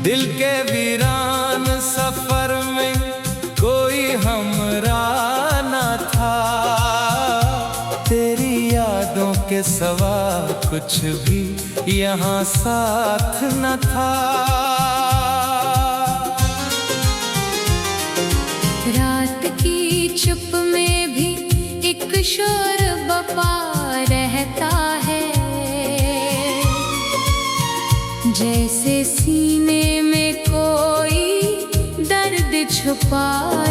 दिल के वीरान सफर में कोई हमरा न था, तेरी यादों के सिवा कुछ भी यहाँ साथ न था। रात की चुप में भी एक शोर बपा रहता है, जैसे सीने में कोई दर्द छुपा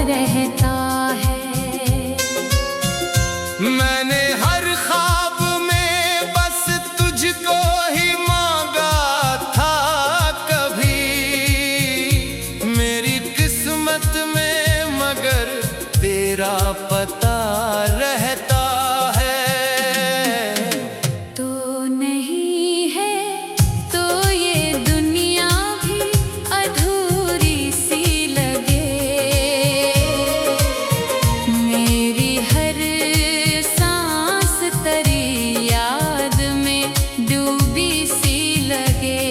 रहता है। मैंने हर ख्वाब में बस तुझको ही मांगा था, कभी मेरी किस्मत में मगर तेरा पता रहता है। तो नहीं है तो ये दुनिया भी अधूरी सी लगे, मेरी हर सांस तेरी याद में डूबी सी लगे।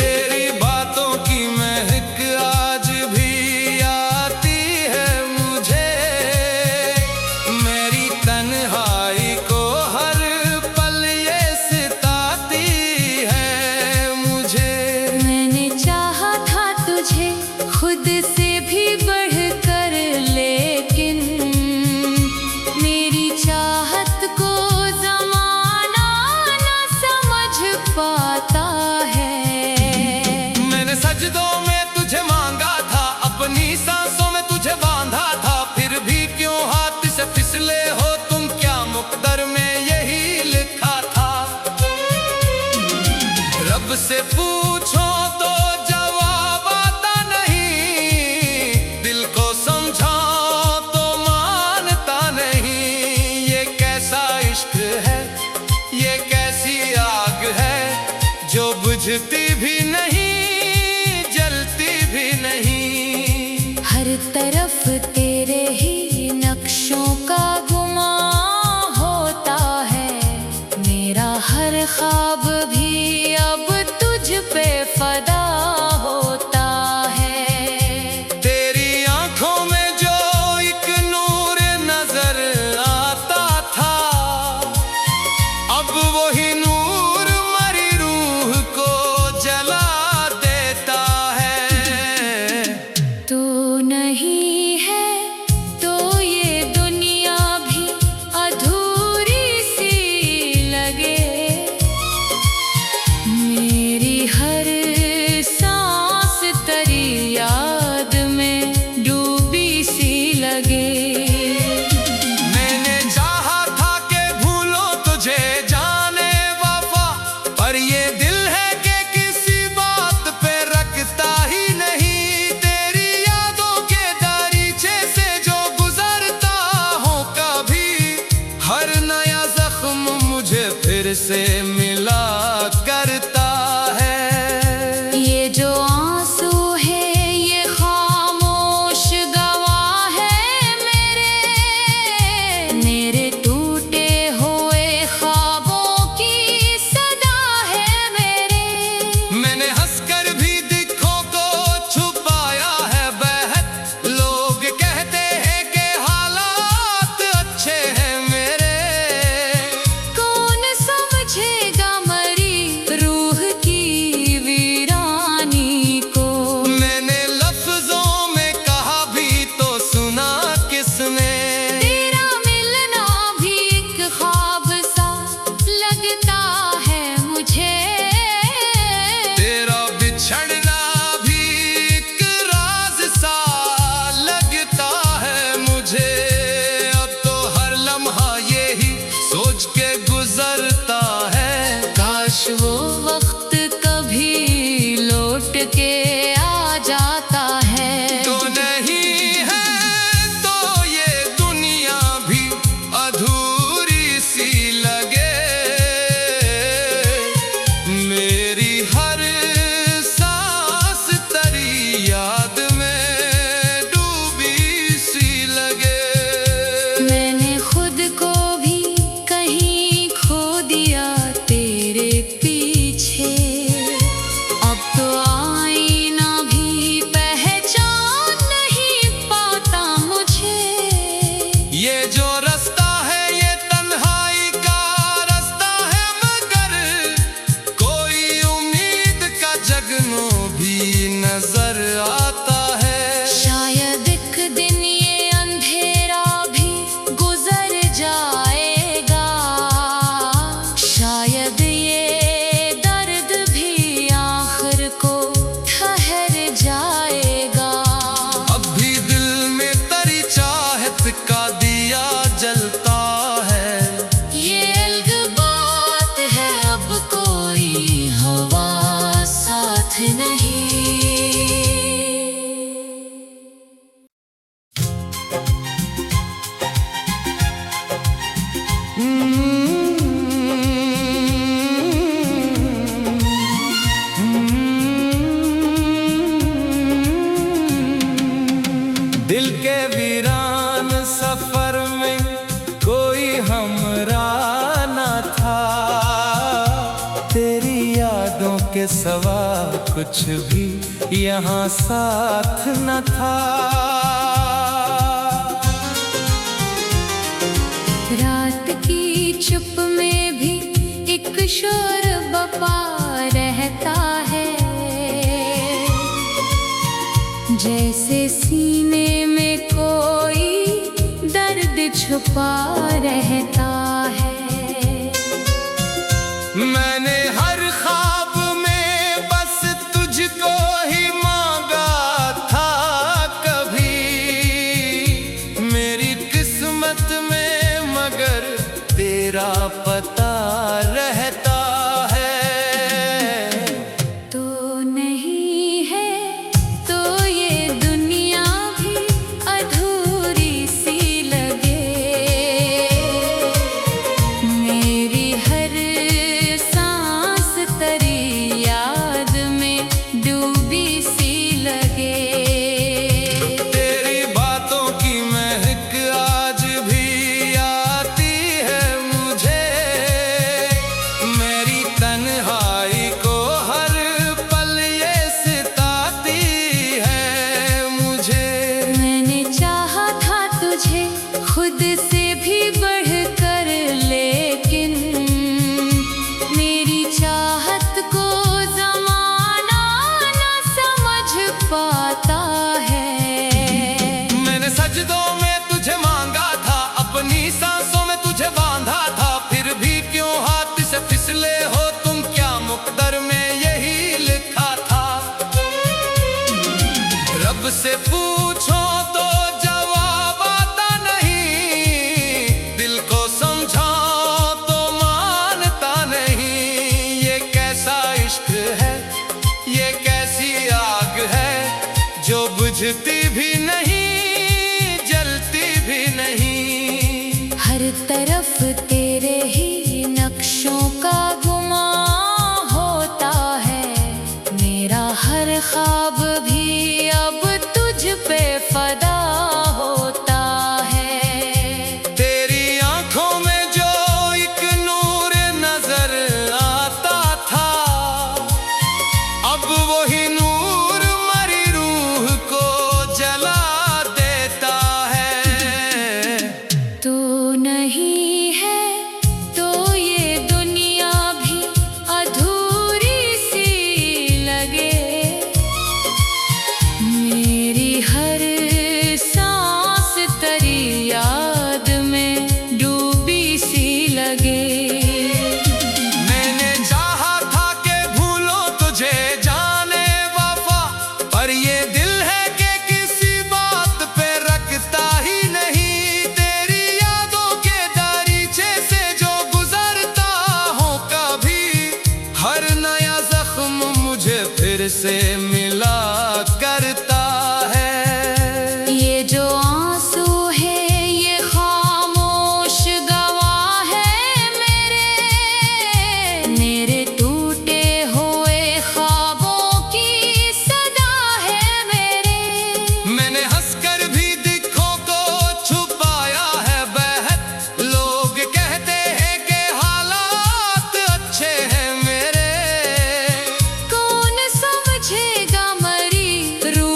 तेरी बातों की महक आज भी आती है मुझे, मेरी तन्हाई को हर पल ये सताती है मुझे। मैंने चाहा था तुझे खुद से भी बढ़कर, लेकिन मेरी चाहत को ज़माना न समझ पाता है। मैंने सजदों में तुझे मांगा था, अपनी सांसों में तुझे बांधा था, फिर भी क्यों हाथ से फिसले हो तुम, क्या मुकद्दर में यही लिखा था। रब से पूछो तो जवाब आता नहीं, दिल को समझाओ तो मानता नहीं। ये कैसा इश्क है, ये कैसी आग है, जो बुझती भी नहीं जलती भी नहीं। हर तरफ तेरे ही नक्शों का गुमां होता है, मेरा हर ख्वाब भी अब तुझ पे फदा होता है। तेरी आंखों में जो एक नूर नजर आता था, अब वही नूर मरी रूह को जला दिल के वीरान सफर में कोई हमरा न था, तेरी यादों के सिवा कुछ भी यहाँ साथ न था। रात की चुप में भी एक शोर बपा रहता है, जैसे सीने में कोई दर्द छुपा रहता है। मैंने हर ख्वाब में बस तुझको ही मांगा था, कभी मेरी किस्मत में मगर तेरा पता रहता है। तो नहीं है तो ये दुनिया भी अधूरी सी लगे, मेरी हर सांस तेरी याद में डूबी सी लगे। तेरी बातों की महक आज भी आती है मुझे, मेरी तन्हाई को हर पल ये सताती है मुझे। मैंने चाहा था तुझे खुद से भी बढ़कर, लेकिन मेरी चाहत को ज़माना न समझ पाता है। मैंने सजदों में तुझे मांगा था, अपनी सांसों में तुझे बांधा था, फिर भी क्यों हाथ से फिसले हो तुम, क्या मुकद्दर में यही लिखा था। रब से पूछो तो जवाब आता नहीं, दिल को समझाओ तो मानता नहीं। ये कैसा इश्क है, ये कैसी आग है, जो बुझती भी नहीं जलती भी नहीं। हर तरफ तेरे ही नक्शों का गुमां होता है, मेरा हर ख्वाब भी अब तुझ पे फदा होता है। तेरी आंखों में जो एक नूर नजर आता था, अब वही नूर मरी रूह को जला देता है। तो नहीं है तो ये दुनिया भी अधूरी सी लगे, मेरी हर सांस तेरी याद में डूबी सी लगे। मैंने चाहा था कि भूलो तुझे जाने वफा, पर ये दिल है कि किसी बात पे रखता ही नहीं। तेरी यादों के दरीचे से जो गुजरता हूँ कभी, हर नया जख्म मुझे फिर से मिला करता है। ये जो आंसू है ये खामोश गवाह है मेरे टूटे हुए ख्वाबों की सदा है मेरे। मैंने हंसकर भी दिखों को छुपाया है बहत, लोग कहते हैं कि हालात अच्छे हैं मेरे। कौन समझेगा मरी रूह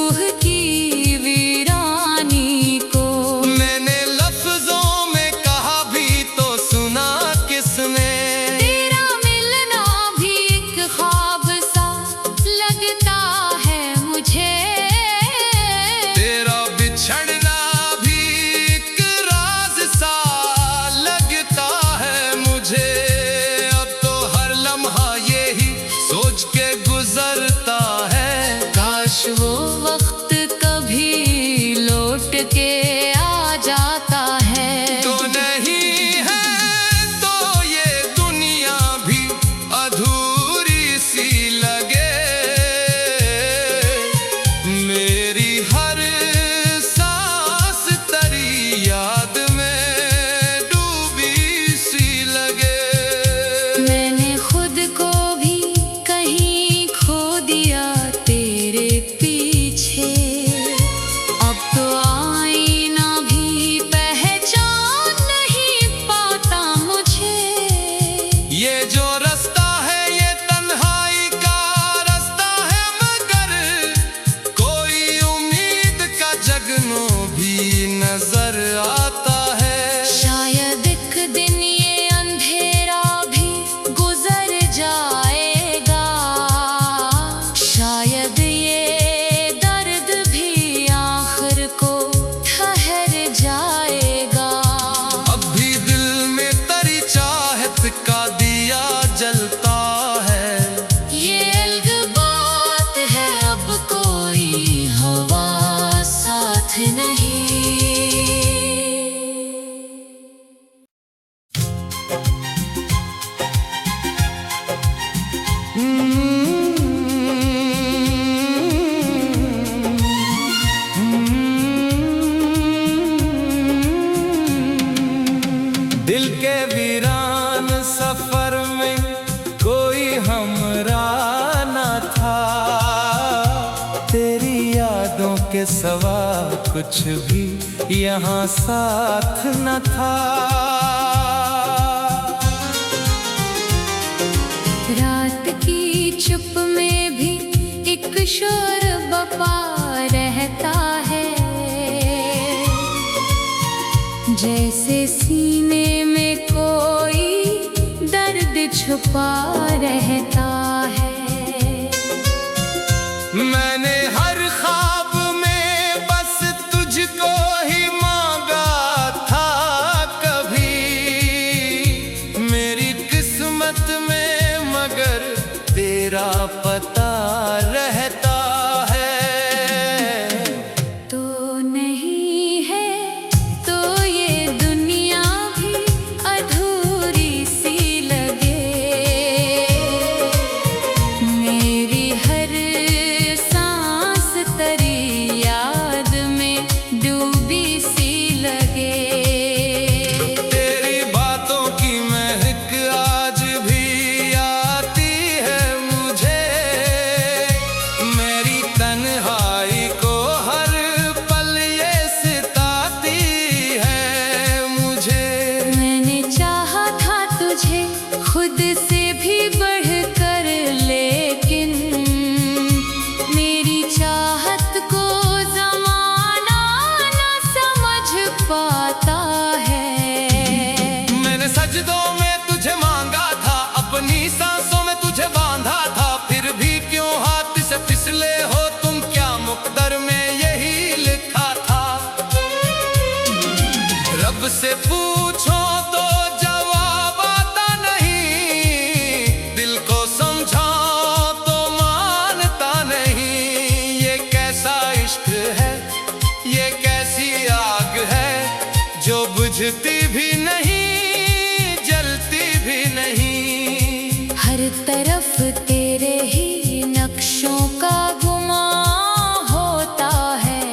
शायद ये दर्द भी आखिर को ठहर जाएगा। अब भी दिल में तेरी चाहत का दिया जलता है। ये अलग बात है, अब कोई हवा साथ नहीं। दिल के वीरान सफर में कोई हमरा न था, तेरी यादों के सवा कुछ भी यहाँ साथ न था। रात की चुप में भी एक शोर बपा रहता है, जैसे सीने में कोई दर्द छुपा रहता है। मैंने हर ख्वाब में बस तुझको ही मांगा था, कभी मेरी किस्मत में मगर तेरा पता रहता है। तो नहीं है तो ये दुनिया भी अधूरी सी लगे, मेरी हर सांस तेरी याद में डूबी सी लगे। तेरी बातों की महक आज भी आती है मुझे, मेरी तन्हाई को हर पल ये सताती है मुझे। मैंने चाहा था तुझे खुद से भी बढ़कर, लेकिन मेरी चाहत को ज़माना न समझ पाता है। मैंने सजदों में तुझे मांगा था, अपनी सांसों में तुझे बांधा था, फिर भी क्यों हाथ से फिसले हो तुम, क्या मुकद्दर में यही लिखा था। रब से पूछो तो जवाब आता नहीं, दिल को समझाओ तो मानता नहीं। ये कैसा इश्क है, ये कैसी आग है, जो बुझती भी नहीं जलती भी नहीं। हर तरफ तेरे ही नक्शों का गुमां होता है,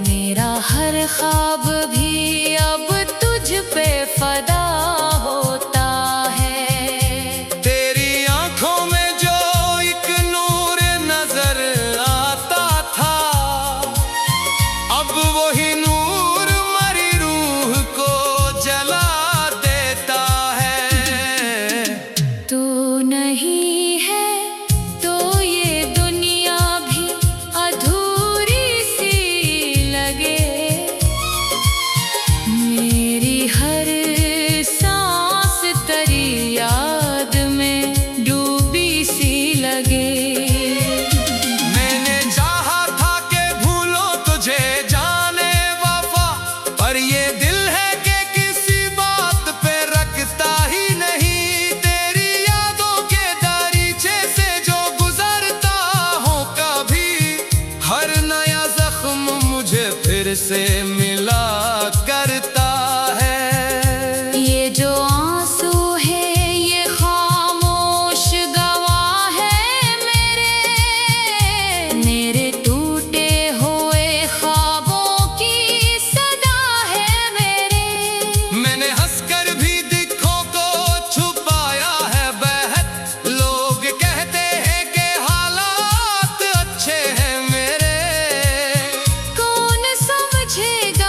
मेरा हर ख्वाब भी अब तुझ पे फदा होता है। तेरी आंखों में जो एक नूर नजर आता था, अब वही नूर मरी रूह को जला देता है। तो नहीं है तो ये दुनिया भी अधूरी सी लगे, मेरी हर सांस तेरी याद में डूबी सी लगे। मैंने चाहा था कि भूलो तुझे जाने वफा, पर ये दिल है कि किसी बात पे रखता ही नहीं। तेरी यादों के दरीचे से जो गुजरता हूँ कभी, हर नया जख्म मुझे फिर से मिला करता है। ये जो आंसू है ये खामोश गवाह है मेरे टूटे हुए ख्वाबों की सदा है मेरे। मैंने हंसकर भी दिखों को छुपाया है बहत, लोग कहते हैं कि हालात अच्छे हैं मेरे। कौन समझेगा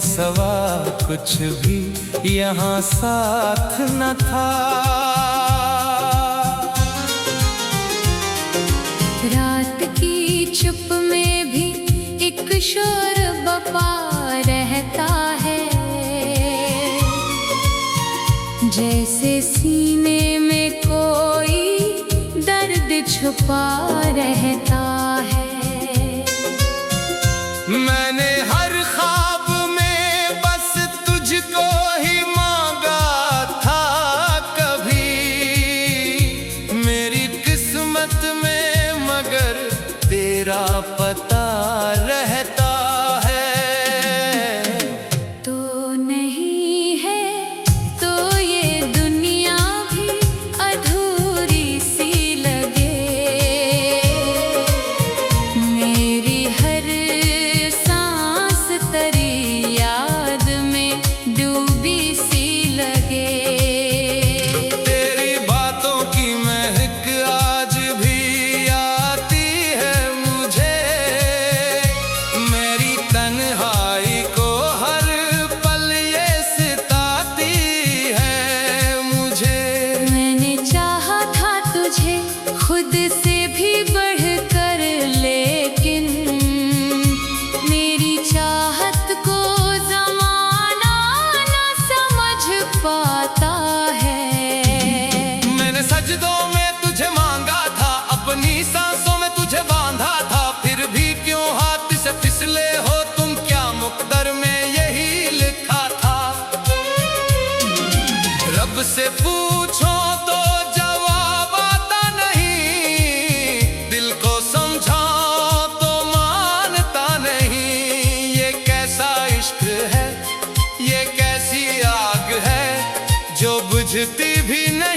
सवा कुछ भी यहाँ साथ न था। रात की चुप में भी एक शोर बपा रहता है, जैसे सीने में कोई दर्द छुपा रहता है। मैंने हर ख्वाब में बस तुझको ही मांगा था, कभी मेरी किस्मत में मगर तेरा पता रहता है। तो नहीं है तो ये दुनिया भी अधूरी सी लगे, मेरी हर सांस तेरी याद में डूबी सी लगे। तेरी बातों की महक आज भी आती है मुझे, मेरी तन्हाई को हर पल ये सताती है मुझे। मैंने चाहा था तुझे खुद से भी बढ़कर, लेकिन मेरी चाहत को ज़माना न समझ पाता है। मैंने सजदों में तुझे मांगा था, अपनी सांसों में तुझे बांधा था, फिर भी क्यों हाथ से फिसले हो तुम, क्या मुकद्दर में यही लिखा था। रब से पूछो तो जवाब आता नहीं, दिल को समझाओ तो मानता नहीं। ये कैसा इश्क है, ये कैसी आग है जो बुझती भी नहीं।